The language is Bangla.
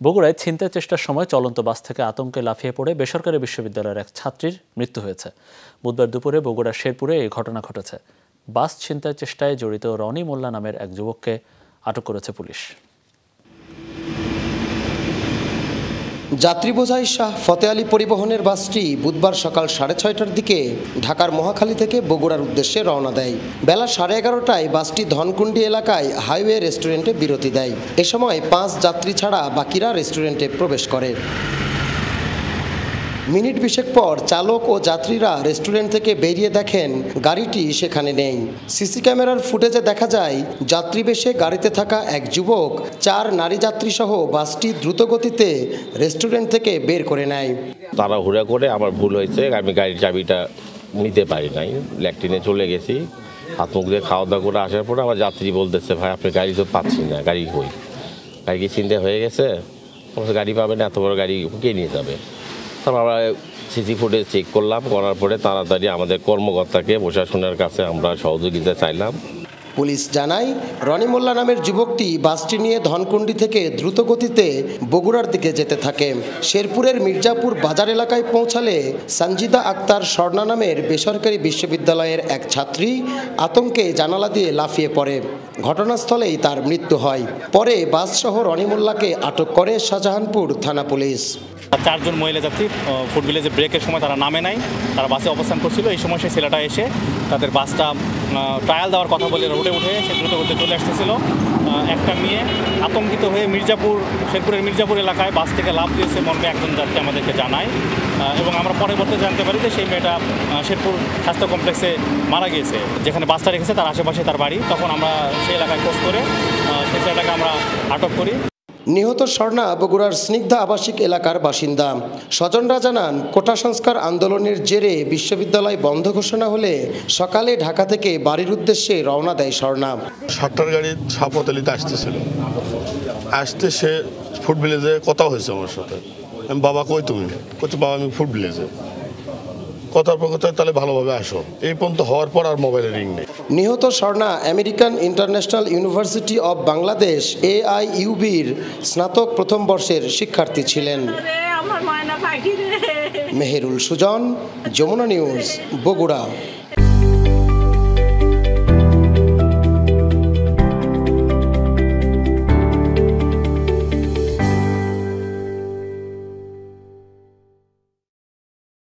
বগুড়ায় ছিনতাই চেষ্টার সময় চলন্ত বাস থেকে আতঙ্কে লাফিয়ে পড়ে বেসরকারি বিশ্ববিদ্যালয়ের এক ছাত্রীর মৃত্যু হয়েছে। বুধবার দুপুরে বগুড়ার শেরপুরে এই ঘটনা ঘটেছে। বাস ছিনতাই চেষ্টায় জড়িত রনি মোল্লা নামের এক যুবককে আটক করেছে পুলিশ। যাত্রী বোঝাই শাহ ফতে আলী পরিবহনের বাসটি বুধবার সকাল 6:30টার দিকে ঢাকার মহাখালী থেকে বগুড়ার উদ্দেশ্যে রওনা দেয়। বেলা 11:30টায় বাসটি ধনকুণ্ডি এলাকায় হাইওয়ে রেস্টুরেন্টে বিরতি দেয়। এ সময় 5 যাত্রী ছাড়া বাকিরা রেস্টুরেন্টে প্রবেশ করে। মিনিট 20 পর চালক ও যাত্রীরা রেস্টুরেন্ট থেকে বেরিয়ে দেখেন গাড়িটি সেখানে নেই। সিসি ক্যামেরার ফুটেজে দেখা যায় যাত্রী বেশে গাড়িতে থাকা এক যুবক 4 নারী যাত্রী সহ বাসটি দ্রুত গতিতে রেস্টুরেন্ট থেকে বের করে নেয়। তাড়াহুড়া করে আমার ভুল হয়েছে, আমি গাড়ির চাবিটা নিতে পারি নাই, ল্যাট্রিনে চলে গেছি। হাত মুখ দিয়ে খাওয়া দাওয়া করে আসার পরে আমার যাত্রী বলতেছে, ভাই আপনি গাড়ি তো পাচ্ছি না, গাড়ি কই, গাড়ি কি চিন্তা হয়ে গেছে, গাড়ি পাবে না, এত বড় গাড়ি কে নিয়ে যাবে। তারপর আমরা সিসি ফুটেজ চেক করলাম, করার পরে তাড়াতাড়ি আমাদের কর্মকর্তাকে প্রশাসনের কাছে আমরা সহযোগিতা চাইলাম। পুলিশ জানায় রনি মোল্লা নামের যুবকটি বাসটি নিয়ে ধনকুণ্ডি থেকে দ্রুত গতিতে বগুড়ার দিকে যেতে থাকে। শেরপুরের মির্জাপুর বাজার এলাকায় পৌঁছালে সঞ্জিদা আক্তার স্বর্ণা নামের বেসরকারি বিশ্ববিদ্যালয়ের এক ছাত্রী আতঙ্কে জানালা দিয়ে লাফিয়ে পড়ে। ঘটনাস্থলেই তার মৃত্যু হয়। পরে বাসসহ রনি মোল্লাকে আটক করে শাহজাহানপুর থানা পুলিশ। 4 জন মহিলা যাত্রী ফুড ভিলেজে ব্রেকের সময় তারা নামে নাই, তারা বাসে অবস্থান করছিল। এই সময় সেই ছেলেটা এসে তাদের বাসটা ট্রায়াল দেওয়ার কথা বলে রোডে উঠে সে দ্রুত গতিতে চলে আসতেছিল। একটা মেয়ে আতঙ্কিত হয়ে শেরপুরের মির্জাপুর এলাকায় বাস থেকে লাফ দিয়েছে মর্মে একজন যাত্রী আমাদেরকে জানায়, এবং আমরা পরবর্তী জানতে পারি যে সেই মেয়েটা শেরপুর স্বাস্থ্য কমপ্লেক্সে মারা গিয়েছে। যেখানে বাসটা রেখেছে তার আশেপাশে তার বাড়ি। তখন আমরা সেই এলাকায় খোঁজ করে সেই ছেলেটাকে আমরা আটক করি। নিহত স্বর্ণা বগুড়ার স্নিগ্ধা আবাসিক এলাকার বাসিন্দা। স্বজনরা জানান, কোটা সংস্কার আন্দোলনের জেরে বিশ্ববিদ্যালয় বন্ধ ঘোষণা হলে সকালে ঢাকা থেকে বাড়ির উদ্দেশ্যে রওনা দেয় স্বর্ণা। 7টার গাড়ি ফতে আসতেছিল, আসতে সে ফুড ভিলেজে কথা হয়েছে আমার সাথে। আমি বাবা কই তুমি, কইতে বাবা আমি ফুড ভিলেজে। কথার পর কথা, তাহলে ভালোভাবে আসো। এই পর্যন্ত হওয়ার পর আর মোবাইলে রিং নেই। নিহত Swarna American International University of Bangladesh AIUB'র স্নাতক প্রথম বর্ষের শিক্ষার্থী ছিলেন। মেহেরুল সুজন, যমুনা নিউজ, বগুড়া।